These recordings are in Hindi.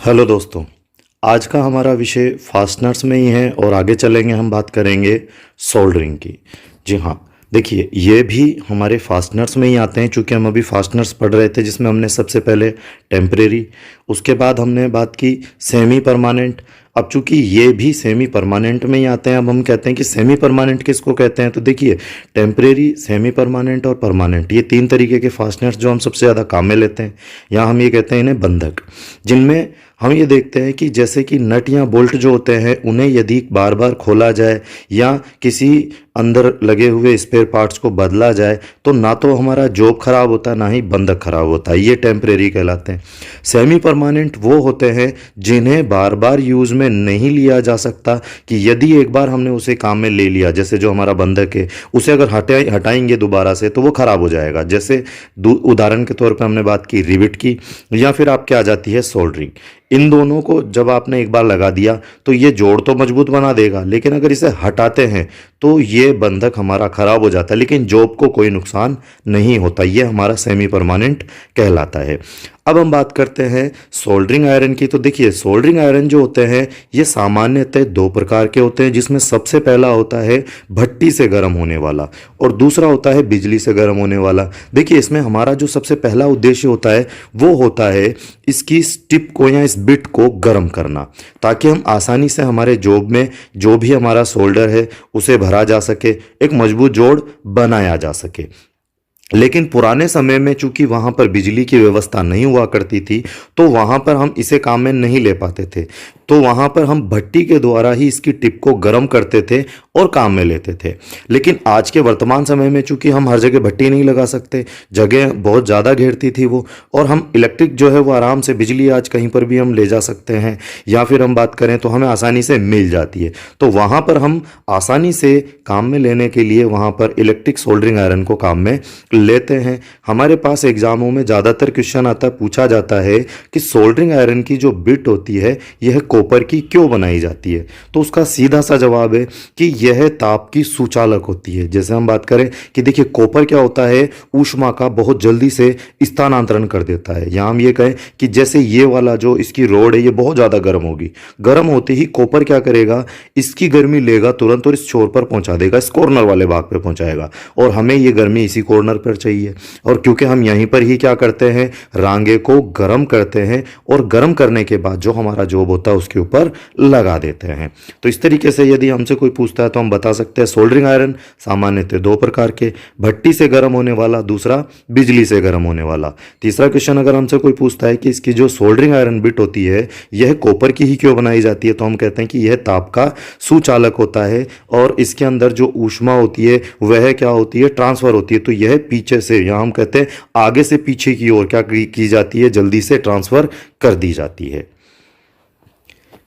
हेलो दोस्तों। आज का हमारा विषय फास्टनर्स में ही है और आगे चलेंगे हम बात करेंगे सोल्डरिंग की। जी हाँ, देखिए ये भी हमारे फास्टनर्स में ही आते हैं, चूँकि हम अभी फास्टनर्स पढ़ रहे थे जिसमें हमने सबसे पहले टेम्परेरी, उसके बाद हमने बात की सेमी परमानेंट। अब चूंकि ये भी सेमी परमानेंट में ही आते हैं, अब हम कहते हैं कि सेमी परमानेंट किसको कहते हैं। तो देखिए, टेम्परेरी, सेमी परमानेंट और परमानेंट, ये तीन तरीके के फास्टनर्स जो हम सबसे ज़्यादा काम में लेते हैं। यहाँ हम ये कहते हैं इन्हें बंधक, जिनमें हम ये देखते हैं कि जैसे कि नट या बोल्ट जो होते हैं उन्हें यदि बार बार खोला जाए या किसी अंदर लगे हुए स्पेयर पार्ट्स को बदला जाए तो ना तो हमारा जॉब खराब होता है ना ही बंधक खराब होता है। ये टेम्परेरी कहलाते हैं। सेमी परमानेंट वो होते हैं जिन्हें बार बार यूज़ में नहीं लिया जा सकता, कि यदि एक बार हमने उसे काम में ले लिया, जैसे जो हमारा बंधक है उसे अगर हटाएंगे दोबारा से तो वो खराब हो जाएगा। जैसे उदाहरण के तौर पर हमने बात की रिविट की, या फिर आपके आ जाती है सोल्डरिंग। इन दोनों को जब आपने एक बार लगा दिया तो ये जोड़ तो मजबूत बना देगा, लेकिन अगर इसे हटाते हैं तो ये बंधक हमारा खराब हो जाता है, लेकिन जॉब को कोई नुकसान नहीं होता। ये हमारा सेमी परमानेंट कहलाता है। अब हम बात करते हैं सोल्डरिंग आयरन की। तो देखिए, सोल्डरिंग आयरन जो होते हैं ये सामान्यतः दो प्रकार के होते हैं, जिसमें सबसे पहला होता है भट्टी से गर्म होने वाला और दूसरा होता है बिजली से गर्म होने वाला। देखिए, इसमें हमारा जो सबसे पहला उद्देश्य होता है वो होता है इसकी स्टिप को या इस बिट को गर्म करना, ताकि हम आसानी से हमारे जॉब में जो भी हमारा सोल्डर है उसे भरा जा सके, एक मजबूत जोड़ बनाया जा सके। लेकिन पुराने समय में चूंकि वहां पर बिजली की व्यवस्था नहीं हुआ करती थी तो वहां पर हम इसे काम में नहीं ले पाते थे, तो वहां पर हम भट्टी के द्वारा ही इसकी टिप को गर्म करते थे और काम में लेते थे। लेकिन आज के वर्तमान समय में चूंकि हम हर जगह भट्टी नहीं लगा सकते, जगह बहुत ज़्यादा घेरती थी वो, और हम इलेक्ट्रिक जो है वो आराम से बिजली आज कहीं पर भी हम ले जा सकते हैं, या फिर हम बात करें तो हमें आसानी से मिल जाती है। तो वहाँ पर हम आसानी से काम में लेने के लिए वहाँ पर इलेक्ट्रिक सोल्डरिंग आयरन को काम में लेते हैं। हमारे पास एग्जामों में ज़्यादातर क्वेश्चन आता है, पूछा जाता है कि सोल्डरिंग आयरन की जो बिट होती है यह कॉपर की क्यों बनाई जाती है। तो उसका सीधा सा जवाब है कि यह ताप की सुचालक होती है। जैसे हम बात करें कि देखिए, कॉपर क्या होता है, ऊष्मा का बहुत जल्दी से स्थानांतरण कर देता है। या हम ये कहें कि जैसे ये वाला जो इसकी रोड है ये बहुत ज़्यादा गर्म होगी, गर्म होते ही कॉपर क्या करेगा, इसकी गर्मी लेगा तुरंत और इस छोर पर पहुंचा देगा, इस कॉर्नर वाले भाग पर पहुंचाएगा, और हमें ये गर्मी इसी कॉर्नर पर चाहिए। और क्योंकि हम यहीं पर ही क्या करते हैं, रांगे को गर्म करते हैं और गर्म करने के बाद जो हमारा जॉब होता है उसके ऊपर लगा देते हैं। तो इस तरीके से यदि हमसे कोई पूछता है तो हम बता सकते हैं सोल्डरिंग आयरन सामान्यतः दो प्रकार के, भट्टी से गर्म होने वाला, दूसरा बिजली से गर्म होने वाला। तीसरा क्वेश्चन अगर हमसे कोई पूछता है कि इसकी जो सोल्डरिंग आयरन बिट होती है यह कॉपर की ही क्यों बनाई जाती है, तो हम कहते हैं कि यह ताप का सुचालक होता है और इसके अंदर जो ऊष्मा होती है वह क्या होती है, ट्रांसफर होती है। तो यह पीछे से, या हम कहते हैं आगे से पीछे की ओर क्या की जाती है, जल्दी से ट्रांसफर कर दी जाती है।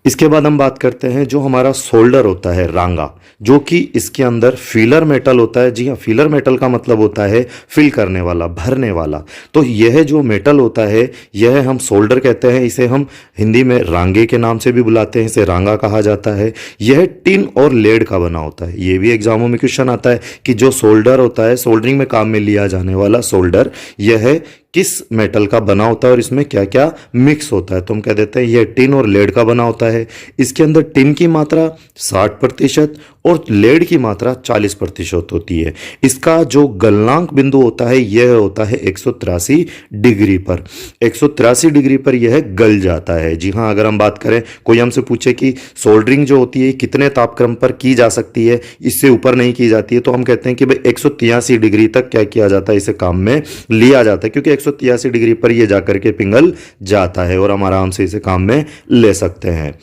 इसके बाद हम बात करते हैं जो हमारा सोल्डर होता है, रांगा, जो कि इसके अंदर फिलर मेटल होता है। जी हाँ, फिलर मेटल का मतलब होता है फिल करने वाला, भरने वाला। तो यह जो मेटल होता है यह हम सोल्डर कहते हैं। इसे हम हिंदी में रांगे के नाम से भी बुलाते हैं, इसे रांगा कहा जाता है। यह टिन और लेड का बना होता है। ये भी एग्जामों में क्वेश्चन आता है कि जो सोल्डर होता है, सोल्डरिंग में काम में लिया जाने वाला सोल्डर, यह किस मेटल का बना होता है और इसमें क्या क्या मिक्स होता है। तो हम कह देते हैं यह टिन और लेड का बना होता है। इसके अंदर टिन की मात्रा 60% और लेड की मात्रा 40% होती है। इसका जो गलनांक बिंदु होता है यह होता है 183 डिग्री पर। 183 डिग्री पर यह गल जाता है। जी हाँ, अगर हम बात करें, कोई हमसे पूछे कि सोल्डरिंग जो होती है कितने तापक्रम पर की जा सकती है, इससे ऊपर नहीं की जाती है, तो हम कहते हैं कि भाई 183 डिग्री तक क्या किया जाता है, इसे काम में लिया जाता है, क्योंकि 183 डिग्री पर यह जाकर के पिघल जाता है और हम आराम से इसे काम में ले सकते हैं।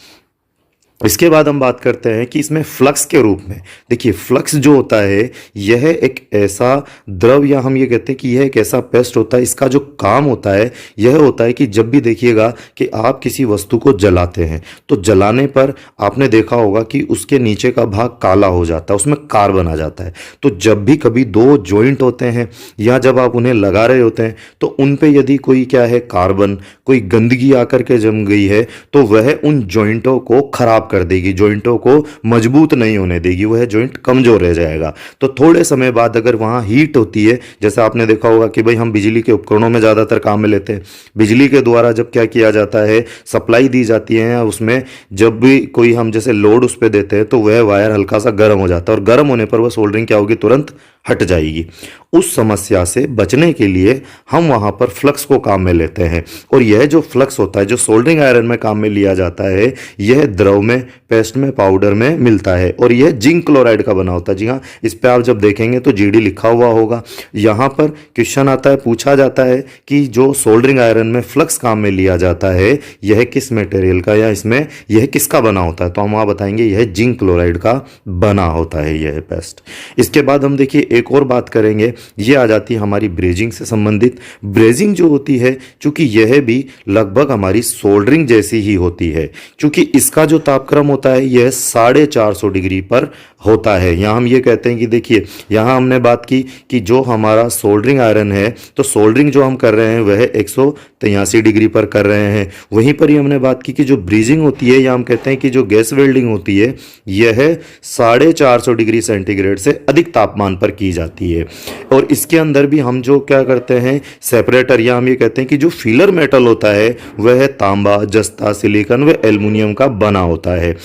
इसके बाद हम बात करते हैं कि इसमें फ्लक्स के रूप में, देखिए फ्लक्स जो होता है यह एक ऐसा द्रव, या हम ये कहते हैं कि यह एक ऐसा पेस्ट होता है, इसका जो काम होता है यह होता है कि जब भी देखिएगा कि आप किसी वस्तु को जलाते हैं तो जलाने पर आपने देखा होगा कि उसके नीचे का भाग काला हो जाता है, उसमें कार्बन आ जाता है। तो जब भी कभी दो जॉइंट होते हैं या जब आप उन्हें लगा रहे होते हैं तो उन पे यदि कोई क्या है, कार्बन, कोई गंदगी आकर के जम गई है तो वह उन जॉइंटों को खराब कर देगी, जॉइंटों को मजबूत नहीं होने देगी, वह जॉइंट कमज़ोर रह जाएगा। तो थोड़े समय बाद अगर वहाँ हीट होती है, जैसे आपने देखा होगा कि भाई हम बिजली के उपकरणों में ज़्यादातर काम में लेते हैं, बिजली के द्वारा जब क्या किया जाता है, सप्लाई दी जाती है, उसमें जब भी कोई हम जैसे लोड उस पर देते हैं तो वह वायर हल्का सा गर्म हो जाता है, और गर्म होने पर वह सोल्डरिंग क्या होगी, तुरंत हट जाएगी। उस समस्या से बचने के लिए हम वहाँ पर फ्लक्स को काम में लेते हैं, और यह जो फ्लक्स होता है, जो सोल्डरिंग आयरन में काम में लिया जाता है, यह द्रव में, पेस्ट में, पाउडर में मिलता है, और यह जिंक क्लोराइड का बना होता है। जी हाँ, इस पे आप जब देखेंगे तो जीडी लिखा हुआ होगा। यहाँ पर क्वेश्चन आता है, पूछा जाता है कि जो सोल्डरिंग आयरन में फ्लक्स काम में लिया जाता है, यह किस मटेरियल का या इसमें यह किसका बना होता है, तो हम वहाँ बताएंगे यह जिंक क्लोराइड का बना होता है यह पेस्ट। इसके बाद हम देखिए एक और बात करेंगे, ये आ जाती है हमारी ब्रेजिंग से संबंधित। ब्रेजिंग जो होती है, चूंकि यह भी लगभग हमारी सोल्डरिंग जैसी ही होती है, क्योंकि इसका जो तापक्रम होता है यह 450 डिग्री पर होता है। यहाँ हम ये कहते हैं कि देखिए, यहाँ हमने बात की कि जो हमारा सोल्डरिंग आयरन है, तो सोल्डरिंग जो हम कर रहे हैं वह 183 डिग्री पर कर रहे हैं। वहीं पर ही हमने बात की कि जो ब्रीजिंग होती है, या हम कहते हैं कि जो गैस वेल्डिंग होती है, यह 450 डिग्री सेंटीग्रेड से अधिक तापमान पर की जाती है। और इसके अंदर भी हम जो क्या करते हैं, सेपरेटर, या हम ये कहते हैं कि जो फिलर मेटल होता है वह तांबा, जस्ता, सिलिकॉन व एल्युमिनियम का बना होता है।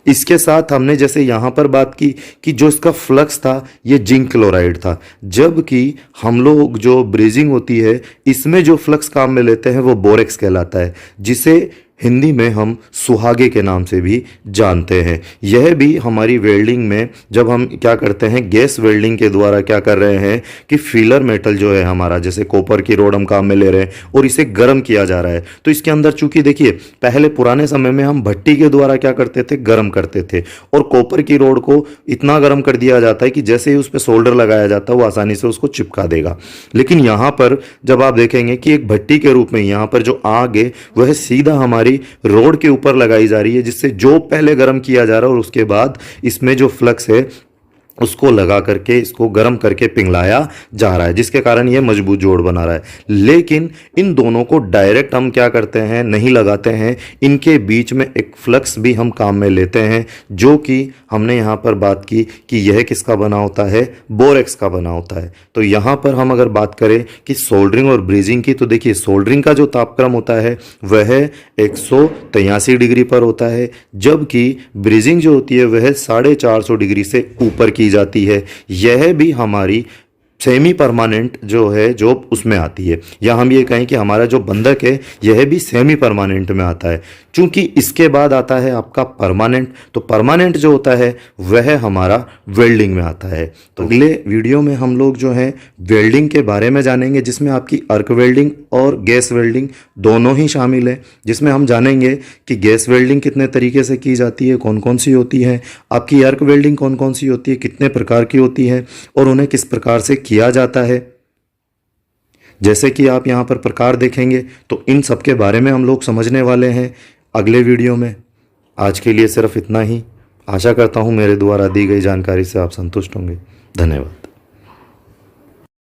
इसके साथ हमने जैसे यहाँ पर बात की कि जो इसका फ्लक्स था ये जिंक क्लोराइड था, जबकि हम लोग जो ब्रेजिंग होती है इसमें जो फ्लक्स काम में लेते हैं वो बोरेक्स कहलाता है, जिसे हिंदी में हम सुहागे के नाम से भी जानते हैं। यह भी हमारी वेल्डिंग में जब हम क्या करते हैं, गैस वेल्डिंग के द्वारा क्या कर रहे हैं कि फिलर मेटल जो है हमारा, जैसे कॉपर की रोड हम काम में ले रहे हैं और इसे गर्म किया जा रहा है, तो इसके अंदर चूंकि देखिए पहले पुराने समय में हम भट्टी के द्वारा क्या करते थे, गर्म करते थे, और कॉपर की रोड को इतना गर्म कर दिया जाता है कि जैसे ही उस पर सोल्डर लगाया जाता है वो आसानी से उसको चिपका देगा। लेकिन यहाँ पर जब आप देखेंगे कि एक भट्टी के रूप में यहाँ पर जो आग है वह सीधा हमारी रोड के ऊपर लगाई जा रही है, जिससे जो पहले गर्म किया जा रहा है और उसके बाद इसमें जो फ्लक्स है उसको लगा करके इसको गर्म करके पिघलाया जा रहा है, जिसके कारण ये मजबूत जोड़ बना रहा है। लेकिन इन दोनों को डायरेक्ट हम क्या करते हैं, नहीं लगाते हैं, इनके बीच में एक फ्लक्स भी हम काम में लेते हैं, जो कि हमने यहाँ पर बात की कि यह किसका बना होता है, बोरेक्स का बना होता है। तो यहाँ पर हम अगर बात करें कि सोल्डरिंग और ब्रीजिंग की, तो देखिए सोल्डरिंग का जो तापक्रम होता है वह 183 डिग्री पर होता है, जबकि ब्रीजिंग जो होती है वह 450 डिग्री से ऊपर की जाती है। यह भी हमारी सेमी परमानेंट जो है जो उसमें आती है, या हम ये कहें कि हमारा जो बंधक है यह भी सेमी परमानेंट में आता है। चूंकि इसके बाद आता है आपका परमानेंट, तो परमानेंट जो होता है वह हमारा वेल्डिंग में आता है। तो अगले वीडियो में हम लोग जो है वेल्डिंग के बारे में जानेंगे, जिसमें आपकी अर्क वेल्डिंग और गैस वेल्डिंग दोनों ही शामिल है, जिसमें हम जानेंगे कि गैस वेल्डिंग कितने तरीके से की जाती है, कौन कौन सी होती है, आपकी अर्क वेल्डिंग कौन कौन सी होती है, कितने प्रकार की होती है और उन्हें किस प्रकार से किया जाता है। जैसे कि आप यहाँ पर प्रकार देखेंगे तो इन सब के बारे में हम लोग समझने वाले हैं अगले वीडियो में। आज के लिए सिर्फ इतना ही। आशा करता हूँ मेरे द्वारा दी गई जानकारी से आप संतुष्ट होंगे। धन्यवाद।